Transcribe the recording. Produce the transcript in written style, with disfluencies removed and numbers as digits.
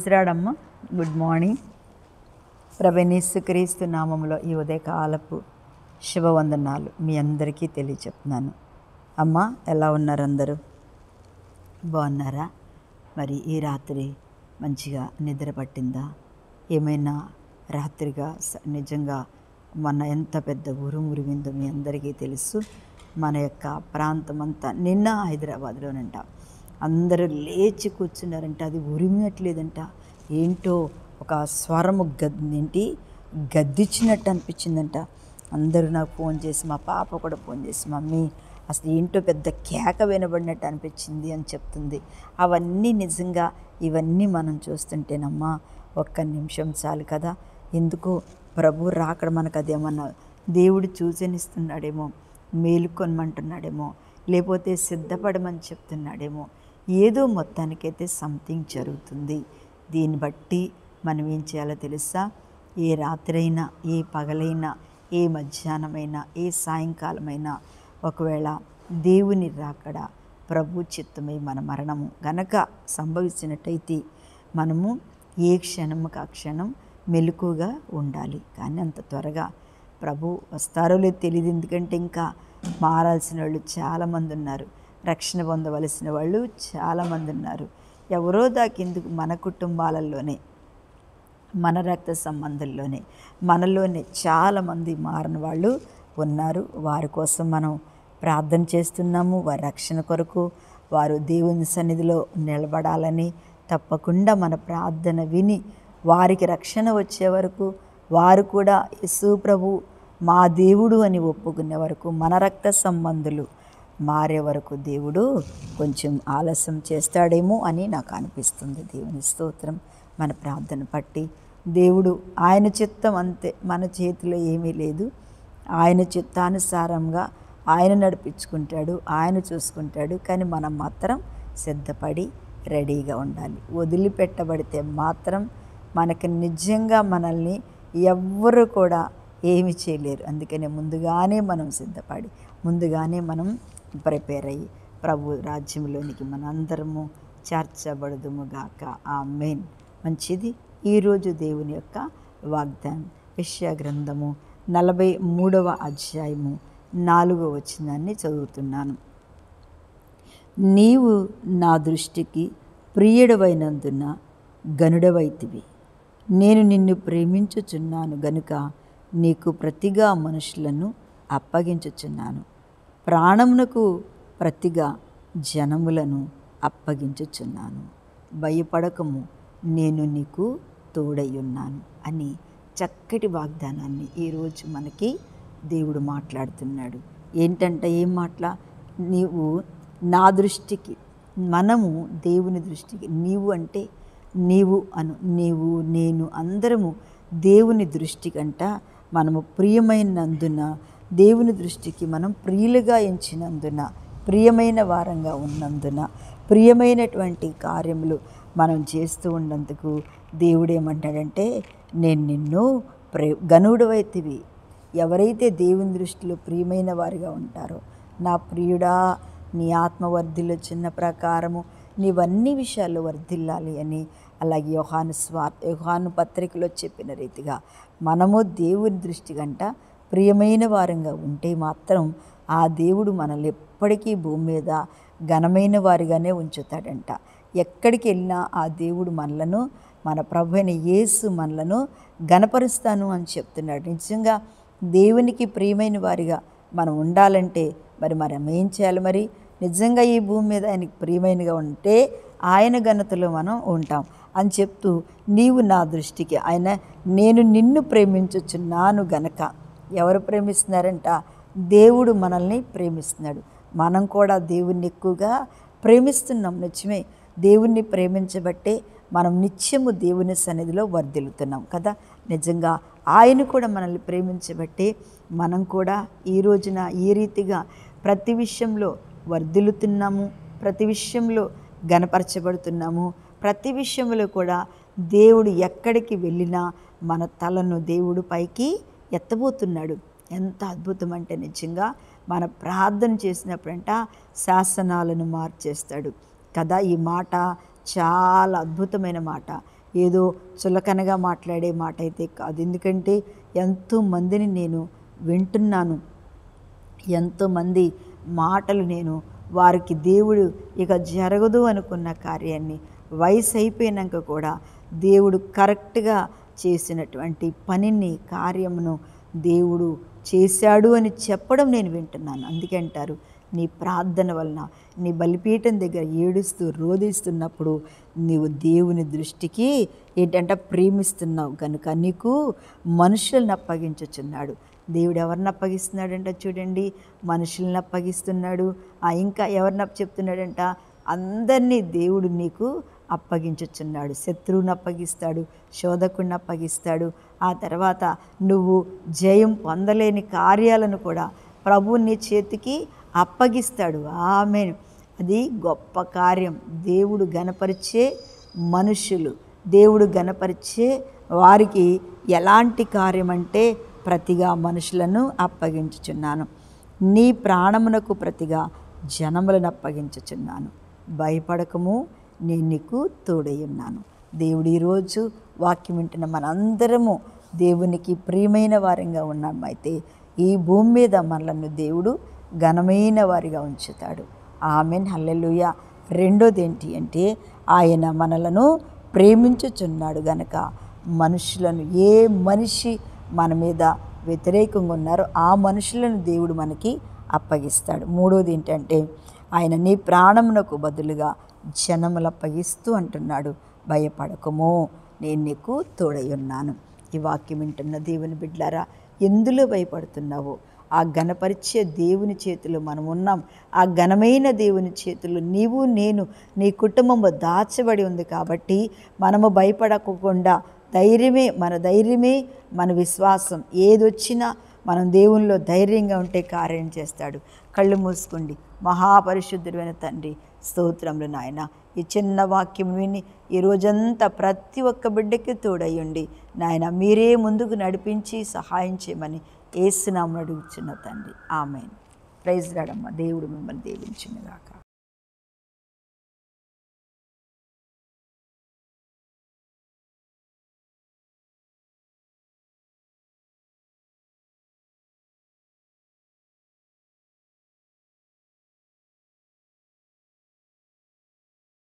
ప్రైజ్రాడమ్మ. Good morning. ప్రభుయేసుక్రీస్తు నామములో ఈ ఉదయకాలపు శుభవందనాలు మీ అందరికీ తెలియచెప్తున్నాను. అమ్మ, ఎలా ఉన్నారు అందరూ? బాగున్నారా? మరి ఈ రాత్రి మంచిగా నిద్ర పట్టిందా? ఏమైనా రాత్రిగా నిజంగా మన ఎంత పెద్ద ఉరుమురిగిందో మీ అందరికీ తెలుసు. మన యొక్క ప్రాంతం అంతా నిన్న హైదరాబాద్లోనంట అందరూ లేచి కూర్చున్నారంట. అది ఉరిమినట్లేదంట. ఏంటో ఒక స్వరము గద్దిచ్చినట్టు అనిపించిందంట. అందరూ నాకు ఫోన్ చేసి, మా పాప కూడా ఫోన్ చేసి, మమ్మీ అసలు ఏంటో పెద్ద కేక వినబడినట్టు అనిపించింది అని చెప్తుంది. అవన్నీ నిజంగా ఇవన్నీ మనం చూస్తుంటేనమ్మా ఒక్క నిమిషం చాలు కదా. ఎందుకో ప్రభు రాకడ మనకు అదేమన్నా దేవుడు సూచనిస్తున్నాడేమో, మేలుకొనమంటున్నాడేమో, లేకపోతే సిద్ధపడమని చెప్తున్నాడేమో. ఏదో మొత్తానికైతే సంథింగ్ జరుగుతుంది. దీన్ని బట్టి మనం ఏం చేయాలో తెలుసా? ఏ రాత్రైనా, ఏ పగలైనా, ఏ మధ్యాహ్నమైనా, ఏ సాయంకాలమైనా ఒకవేళ దేవుని రాకడ ప్రభు చిత్తమై మన మరణము గనక సంభవించినట్టయితే మనము ఏ క్షణముకు ఆ క్షణం మెలకుగా ఉండాలి. కానీ అంత త్వరగా ప్రభు వస్తారో లేదో తెలియదు. ఎందుకంటే ఇంకా మారాల్సిన వాళ్ళు చాలామంది ఉన్నారు, రక్షణ పొందవలసిన వాళ్ళు చాలామంది ఉన్నారు. ఎవరో దాకెందుకు, మన కుటుంబాలలోనే, మన రక్త సంబంధంలోనే, మనలోనే చాలామంది మారిన వాళ్ళు ఉన్నారు. వారి కోసం మనం ప్రార్థన చేస్తున్నాము. వారి రక్షణ కొరకు వారు దేవుని సన్నిధిలో నిలబడాలని తప్పకుండా మన ప్రార్థన విని వారికి రక్షణ వచ్చే వరకు, వారు కూడా యేసు ప్రభు మా దేవుడు అని ఒప్పుకునే వరకు, మన రక్త సంబంధులు మారే వరకు దేవుడు కొంచెం ఆలస్యం చేస్తాడేమో అని నాకు అనిపిస్తుంది. దేవుని స్తోత్రం. మన ప్రార్థన పట్టి దేవుడు ఆయన చిత్తం అంతే, మన చేతిలో ఏమీ లేదు. ఆయన చిత్తానుసారంగా ఆయన నడిపించుకుంటాడు, ఆయన చూసుకుంటాడు. కానీ మనం మాత్రం సిద్ధపడి రెడీగా ఉండాలి. వదిలిపెట్టబడితే మాత్రం మనకి నిజంగా మనల్ని ఎవ్వరు కూడా ఏమి చేయలేరు. అందుకనే ముందుగానే మనం సిద్ధపడి, ముందుగానే మనం ప్రిపేర్ అయ్యి ప్రభు రాజ్యంలోనికి మనందరము చేర్చబడదుముగాక. ఆమేన్. మంచిది. ఈరోజు దేవుని యొక్క వాగ్దానం యెషయా గ్రంథము 43వ అధ్యాయము 4వ వచనాన్ని చదువుతున్నాను. నీవు నా దృష్టికి ప్రియుడవైనందున గనుడవైతివి. నేను నిన్ను ప్రేమించుచున్నాను గనుక నీకు ప్రతిగా మనుషులను అప్పగించుచున్నాను. ప్రాణమునకు ప్రతిగా జనములను అప్పగించుచున్నాను. భయపడకము, నేను నీకు తోడయ్యున్నాను అని చక్కటి వాగ్దానాన్ని ఈరోజు మనకి దేవుడు మాట్లాడుతున్నాడు. ఏంటంటే ఏం మాటలా? నీవు నా దృష్టికి, మనము దేవుని దృష్టికి, నీవు అంటే నీవు అను, నీవు నేను అందరము దేవుని దృష్టికంట మనము ప్రియమైనందున, దేవుని దృష్టికి మనం ప్రియులుగా ఎంచినందున, ప్రియమైన వారంగా ఉన్నందున, ప్రియమైనటువంటి కార్యములు మనం చేస్తూ ఉన్నందుకు దేవుడు ఏమంటాడంటే, నేను నిన్ను గనుడవైతివి. ఎవరైతే దేవుని దృష్టిలో ప్రియమైన వారిగా ఉంటారో, నా ప్రియుడా నీ ఆత్మ వర్ధిల్లుచున్న ప్రకారము నీవన్నీ విషయాల్లో వర్ధిల్లాలి అని, అలాగే యోహాను పత్రికలో చెప్పిన రీతిగా మనము దేవుని దృష్టి కంట ప్రియమైన వారంగా ఉంటే మాత్రం ఆ దేవుడు మనల్ని ఎప్పటికీ భూమి మీద ఘనమైన వారిగానే ఉంచుతాడంట. ఎక్కడికి వెళ్ళినా ఆ దేవుడు మనలను, మన ప్రభు అయిన యేసు మనలను ఘనపరుస్తాను అని చెప్తున్నాడు. నిజంగా దేవునికి ప్రియమైన వారిగా మనం ఉండాలంటే మనం ఏం చేయాలి? మరి నిజంగా ఈ భూమి మీద ఆయనకి ప్రియమైనగా ఉంటే ఆయన ఘనతలో మనం ఉంటాం అని చెప్తూ, నీవు నా దృష్టికి, ఆయన నేను నిన్ను ప్రేమించుచున్నాను గనక. ఎవరు ప్రేమిస్తున్నారంట? దేవుడు మనల్ని ప్రేమిస్తున్నాడు. మనం కూడా దేవుణ్ణి ఎక్కువగా ప్రేమిస్తున్నాం. నిజమే, దేవుణ్ణి ప్రేమించబట్టే మనం నిత్యము దేవుని సన్నిధిలో వర్ధిల్లుతున్నాం కదా. నిజంగా ఆయన కూడా మనల్ని ప్రేమించబట్టే మనం కూడా ఈ రోజున ఈ రీతిగా ప్రతి విషయంలో వర్ధిల్లుతున్నాము, ప్రతి విషయంలో ఘనపరచబడుతున్నాము. ప్రతి విషయంలో కూడా దేవుడు ఎక్కడికి వెళ్ళినా మన తలను దేవుడు పైకి ఎత్తబోతున్నాడు. ఎంత అద్భుతం అంటే నిజంగా మన ప్రార్థన చేసినప్పుడంట శాసనాలను మార్చేస్తాడు కదా. ఈ మాట చాలా అద్భుతమైన మాట. ఏదో చులకనగా మాట్లాడే మాట అయితే కాదు. ఎందుకంటే ఎంతోమందిని నేను వింటున్నాను. ఎంతోమంది మాటలు నేను వారికి దేవుడు ఇక జరగదు అనుకున్న కార్యాన్ని వయసు అయిపోయినాక కూడా దేవుడు కరెక్ట్గా చేసినటువంటి పనిని, కార్యమును దేవుడు చేశాడు అని చెప్పడం నేను వింటున్నాను. అందుకే అంటారు, నీ ప్రార్థన వలన నీ బలిపీఠం దగ్గర ఏడుస్తూ రోధిస్తున్నప్పుడు నీవు దేవుని దృష్టికి ఏంటంటే ప్రేమిస్తున్నావు కనుక నీకు మనుషులను అప్పగించుచున్నాడు. దేవుడు ఎవరిని అప్పగిస్తున్నాడంట చూడండి, మనుషులను అప్పగిస్తున్నాడు. ఇంకా ఎవరిని చెప్తున్నాడంట, అందరినీ దేవుడు నీకు అప్పగించుచున్నాడు. శత్రువుని అప్పగిస్తాడు, శోధకుడిని అప్పగిస్తాడు. ఆ తర్వాత నువ్వు జయం పొందలేని కార్యాలను కూడా ప్రభువు నీ చేతికి అప్పగిస్తాడు. ఆమేన్. అది గొప్ప కార్యం. దేవుడు గణపరిచే మనుషులు, దేవుడు గణపరిచే వారికి ఎలాంటి కార్యం అంటే, ప్రతిగా మనుషులను అప్పగించుచున్నాను, నీ ప్రాణమునకు ప్రతిగా జనములను అప్పగించుచున్నాను, భయపడకము, నేను నీకు తోడై ఉన్నాను. దేవుడు ఈరోజు వాక్యం వింటున్న మనందరము దేవునికి ప్రియమైన వారంగా ఉన్నామైతే ఈ భూమి మీద మనలను దేవుడు ఘనమైన వారిగా ఉంచుతాడు. ఆమేన్, హల్లెలూయా. రెండోది ఏంటి అంటే, ఆయన మనలను ప్రేమించుచున్నాడు గనక మనుషులను, ఏ మనిషి మన మీద వ్యతిరేకంగా ఉన్నారో ఆ మనుషులను దేవుడు మనకి అప్పగిస్తాడు. మూడోది ఏంటంటే, ఆయన నీ ప్రాణమునకు బదులుగా జనములు అప్పగిస్తూ అంటున్నాడు, భయపడకము, నేను నీకు తోడై ఉన్నాను. ఈ వాక్యం వింటున్న దేవుని బిడ్డలారా, ఎందులో భయపడుతున్నావో ఆ ఘనపరిచే దేవుని చేతిలో మనం ఉన్నాం. ఆ ఘనమైన దేవుని చేతుల్లో నీవు, నేను, నీ కుటుంబము దాచబడి ఉంది కాబట్టి మనము భయపడకుండా ధైర్యమే మన విశ్వాసం. ఏదొచ్చినా మనం దేవునిలో ధైర్యంగా ఉంటే కార్యం చేస్తాడు. కళ్ళు మూసుకోండి. మహాపరిశుద్ధుడైన తండ్రి, స్తోత్రములు నాయన. ఈ చిన్న వాక్యం విని ఈ రోజంతా ప్రతి ఒక్క బిడ్డకి తోడయ్యండి నాయన. మీరే ముందుకు నడిపించి సహాయం చేయమని యేసు నామమున అడుగుచున్న తండ్రి, ఆమేన్. ప్రైజ్ రాడమ్మ. దేవుడు మిమ్మల్ని దీవించును గాక.